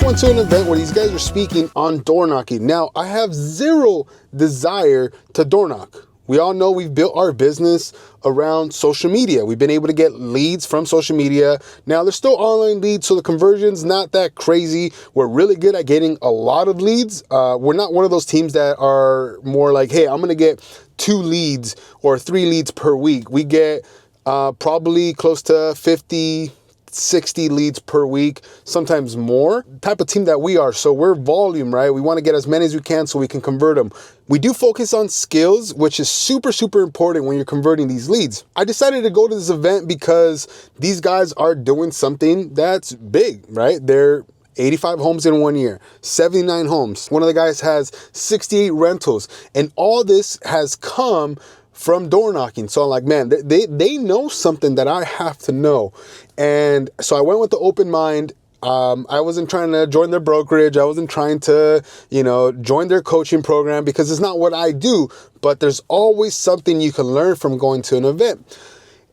went to an event where these guys are speaking on door knocking. Now, I have zero desire to door knock. We all know we've built our business around social media. We've been able to get leads from social media. Now, there's still online leads, so the conversion's not that crazy. We're really good at getting a lot of leads. We're not one of those teams that are more like, hey, I'm going to get 2 leads or 3 leads per week. We get probably close to 50, 60 leads per week, sometimes more, type of team that we are. So we're volume, right? We want to get as many as we can so we can convert them. We do focus on skills, which is super, super important when you're converting these leads. I decided to go to this event because these guys are doing something that's big, right? They're 85 homes in 1 year, 79 homes. One of the guys has 68 rentals, and all this has come from door knocking. So I'm like, man, they know something that I have to know. And so I went with the open mind. I wasn't trying to join their brokerage. I wasn't trying to, join their coaching program because it's not what I do, but there's always something you can learn from going to an event.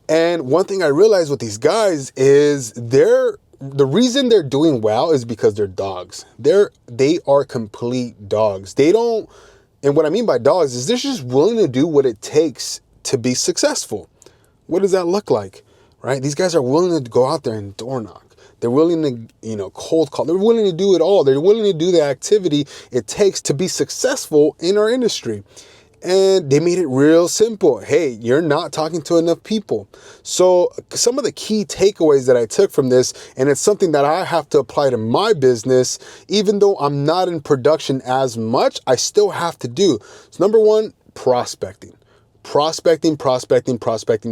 And one thing I realized with these guys is the reason they're doing well is because they're dogs. They are complete dogs. And what I mean by dogs is they're just willing to do what it takes to be successful. What does that look like, right? These guys are willing to go out there and door knock. They're willing to, cold call. They're willing to do it all. They're willing to do the activity it takes to be successful in our industry. And they made it real simple. Hey, you're not talking to enough people. So some of the key takeaways that I took from this, and it's something that I have to apply to my business, even though I'm not in production as much, I still have to do. So number 1, prospecting. Prospecting.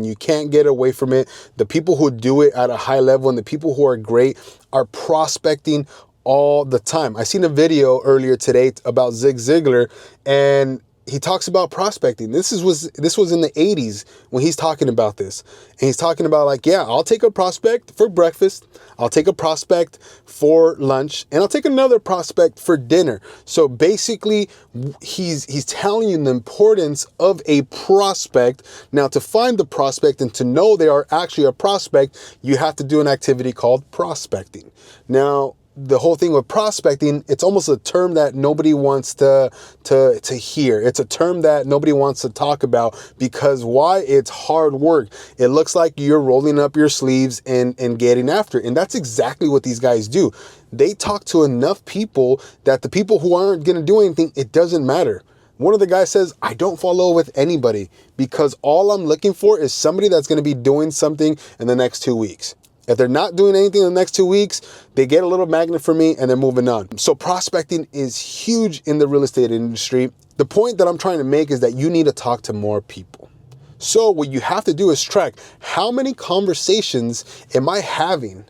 You can't get away from it. The people who do it at a high level and the people who are great are prospecting all the time. I seen a video earlier today about Zig Ziglar, and he talks about prospecting. This was in the 80s when he's talking about this. And he's talking about like, yeah, I'll take a prospect for breakfast. I'll take a prospect for lunch, and I'll take another prospect for dinner. So basically, he's telling you the importance of a prospect. Now, to find the prospect and to know they are actually a prospect, you have to do an activity called prospecting. Now, the whole thing with prospecting, it's almost a term that nobody wants to hear. It's a term that nobody wants to talk about because why? It's hard work. It looks like you're rolling up your sleeves and getting after it. And that's exactly what these guys do. They talk to enough people that the people who aren't going to do anything, it doesn't matter. One of the guys says, I don't follow with anybody because all I'm looking for is somebody that's going to be doing something in the next 2 weeks. If they're not doing anything in the next 2 weeks, they get a little magnet for me and they're moving on. So prospecting is huge in the real estate industry. The point that I'm trying to make is that you need to talk to more people. So what you have to do is track how many conversations am I having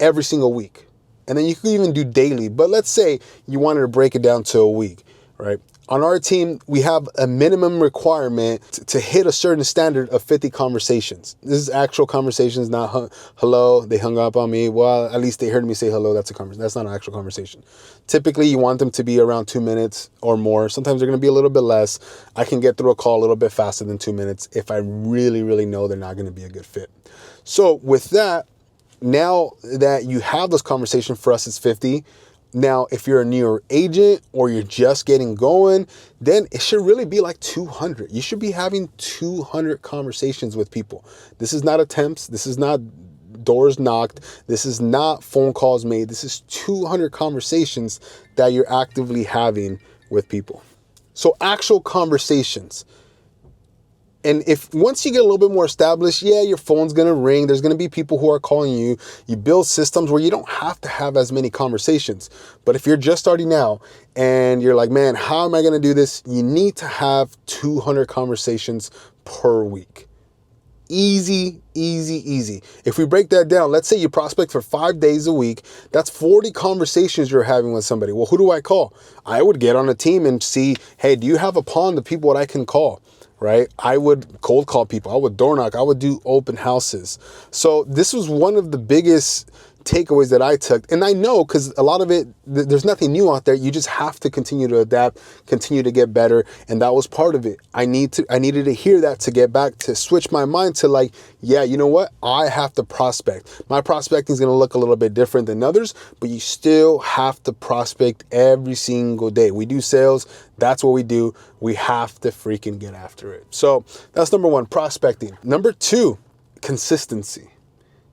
every single week? And then you can even do daily. But let's say you wanted to break it down to a week, right? On our team, we have a minimum requirement to hit a certain standard of 50 conversations. This is actual conversations, not hello, they hung up on me. Well, at least they heard me say hello. That's a conversation. That's not an actual conversation. Typically, you want them to be around 2 minutes or more. Sometimes they're going to be a little bit less. I can get through a call a little bit faster than 2 minutes if I really, really know they're not going to be a good fit. So with that, now that you have this conversation, for us, it's 50. Now, if you're a newer agent or you're just getting going, then it should really be like 200. You should be having 200 conversations with people. This is not attempts. This is not doors knocked. This is not phone calls made. This is 200 conversations that you're actively having with people. So actual conversations. And if once you get a little bit more established, yeah, your phone's going to ring. There's going to be people who are calling you. You build systems where you don't have to have as many conversations. But if you're just starting out and you're like, man, how am I going to do this? You need to have 200 conversations per week. Easy, easy, easy. If we break that down, let's say you prospect for 5 days a week. That's 40 conversations you're having with somebody. Well, who do I call? I would get on a team and see, hey, do you have a pond of people that I can call? Right? I would cold call people. I would door knock. I would do open houses. So this was one of the biggest takeaways that I took. And I know, because a lot of it, there's nothing new out there. You just have to continue to adapt, continue to get better. And that was part of it. I needed to hear that to get back, to switch my mind to like, yeah, you know what? I have to prospect. My prospecting is going to look a little bit different than others, but you still have to prospect every single day. We do sales. That's what we do. We have to freaking get after it. So that's number one, prospecting. Number two, consistency.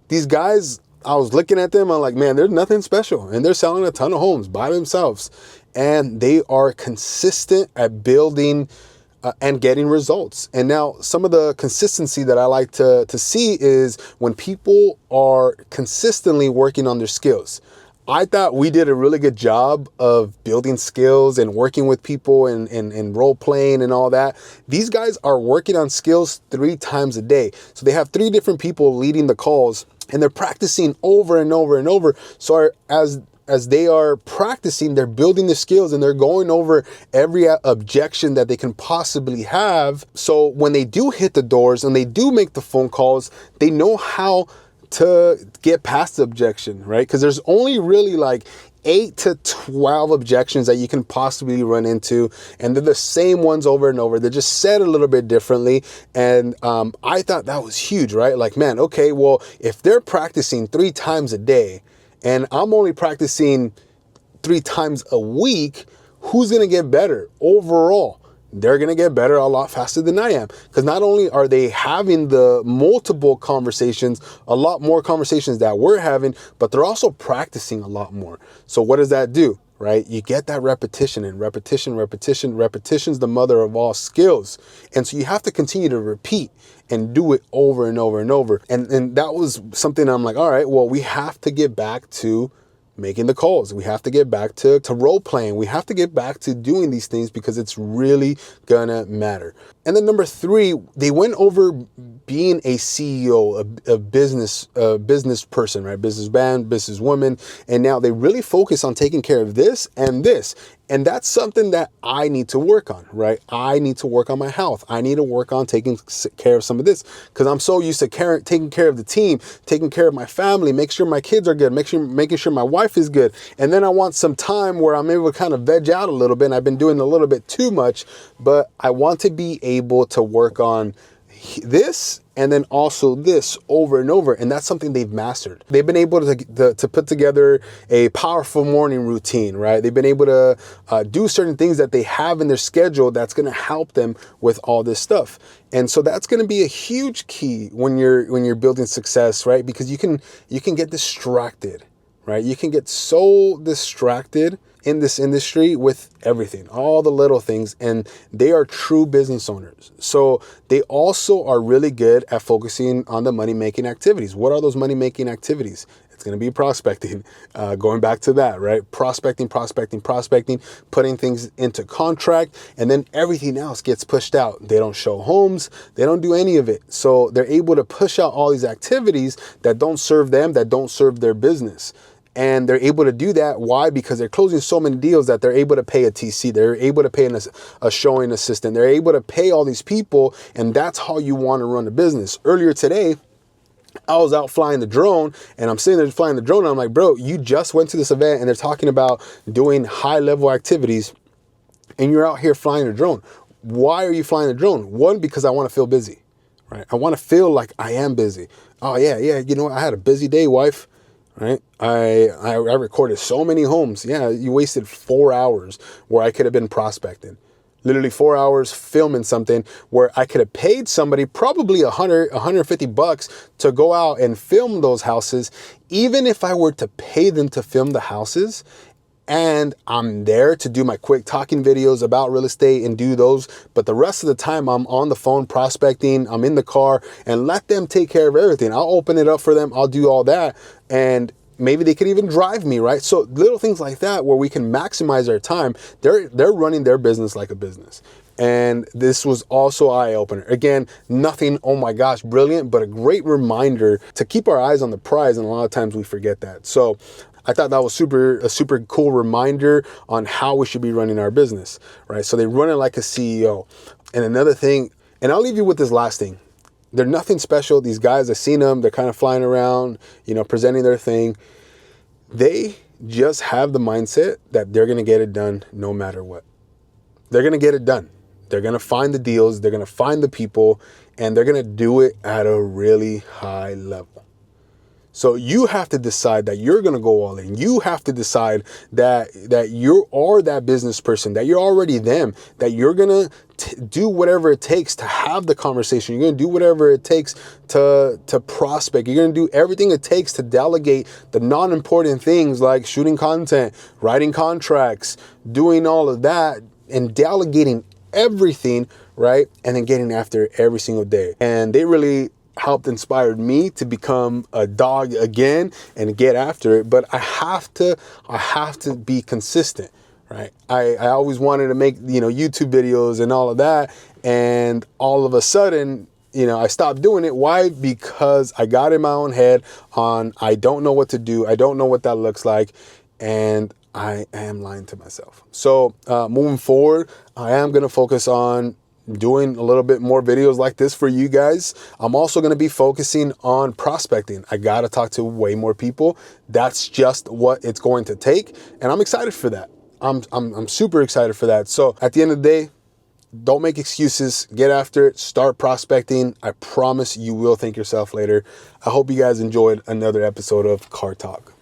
These guys, I was looking at them, I'm like, man, there's nothing special. And they're selling a ton of homes by themselves. And they are consistent at building and getting results. And now some of the consistency that I like to see is when people are consistently working on their skills. I thought we did a really good job of building skills and working with people and role playing and all that. These guys are working on skills 3 times a day. So they have 3 different people leading the calls, and they're practicing over and over and over. So as they are practicing, they're building the skills and they're going over every objection that they can possibly have. So when they do hit the doors and they do make the phone calls, they know how to get past the objection, right? Because there's only really like 8 to 12 objections that you can possibly run into, and they're the same ones over and over. They're just said a little bit differently. And I thought that was huge, right? Like, man, okay, well, if they're practicing 3 times a day and I'm only practicing 3 times a week, who's going to get better overall? They're going to get better a lot faster than I am, because not only are they having the multiple conversations, a lot more conversations that we're having, but they're also practicing a lot more. So what does that do, right? You get that repetition, and repetition's the mother of all skills. And so you have to continue to repeat and do it over and over and over. And that was something I'm like, all right, well, we have to get back to making the calls. We have to get back to role playing. We have to get back to doing these things because it's really gonna matter. And then number 3, they went over being a CEO, a business person, right? Businessman, businesswoman. And now they really focus on taking care of this and this. And that's something that I need to work on, right? I need to work on my health. I need to work on taking care of some of this, because I'm so used to taking care of the team, taking care of my family, make sure my kids are good, making sure my wife is good. And then I want some time where I'm able to kind of veg out a little bit. And I've been doing a little bit too much, but I want to be able to work on this and then also this over and over. And that's something they've mastered. They've been able to put together a powerful morning routine, right? They've been able to do certain things that they have in their schedule that's going to help them with all this stuff. And so that's going to be a huge key when you're building success, right? Because you can get distracted, right? You can get so distracted in this industry with everything, all the little things, and they are true business owners. So they also are really good at focusing on the money-making activities. What are those money-making activities? It's going to be prospecting, going back to that, right? Prospecting, putting things into contract, and then everything else gets pushed out. They don't show homes. They don't do any of it. So they're able to push out all these activities that don't serve them, that don't serve their business. And they're able to do that. Why? Because they're closing so many deals that they're able to pay a TC. They're able to pay a showing assistant. They're able to pay all these people. And that's how you want to run a business. Earlier today, I was out flying the drone, and I'm sitting there flying the drone. And I'm like, bro, you just went to this event and they're talking about doing high level activities, and you're out here flying a drone. Why are you flying a drone? 1, because I want to feel busy, right? I want to feel like I am busy. Oh yeah. You know what? I had a busy day, wife. Right? I recorded so many homes. Yeah, you wasted 4 hours where I could have been prospecting. Literally 4 hours filming something where I could have paid somebody probably $150 to go out and film those houses. Even if I were to pay them to film the houses, and I'm there to do my quick talking videos about real estate and do those, but the rest of the time I'm on the phone prospecting, I'm in the car, and let them take care of everything. I'll open it up for them. I'll do all that. And maybe they could even drive me, right? So little things like that where we can maximize their time. They're running their business like a business. And this was also eye-opener. Again, nothing, oh my gosh, brilliant, but a great reminder to keep our eyes on the prize. And a lot of times we forget that. So I thought that was a super cool reminder on how we should be running our business, right? So they run it like a CEO. And another thing, and I'll leave you with this last thing. They're nothing special. These guys, I've seen them. They're kind of flying around, presenting their thing. They just have the mindset that they're going to get it done no matter what. They're going to get it done. They're going to find the deals, they're going to find the people, and they're going to do it at a really high level. So you have to decide that you're going to go all in. You have to decide that you are that business person, that you're already them, that you're going to do whatever it takes to have the conversation. You're going to do whatever it takes to prospect. You're going to do everything it takes to delegate the non-important things like shooting content, writing contracts, doing all of that, and delegating everything, right? And then getting after it every single day. And they really helped inspired me to become a dog again and get after it. But I have to be consistent, right? I always wanted to make, YouTube videos and all of that. And all of a sudden, I stopped doing it. Why? Because I got in my own head on, I don't know what to do. I don't know what that looks like. And I am lying to myself. So moving forward, I am going to focus on doing a little bit more videos like this for you guys. I'm also going to be focusing on prospecting. I got to talk to way more people. That's just what it's going to take. And I'm excited for that. I'm super excited for that. So at the end of the day, don't make excuses. Get after it. Start prospecting. I promise you will thank yourself later. I hope you guys enjoyed another episode of Car Talk.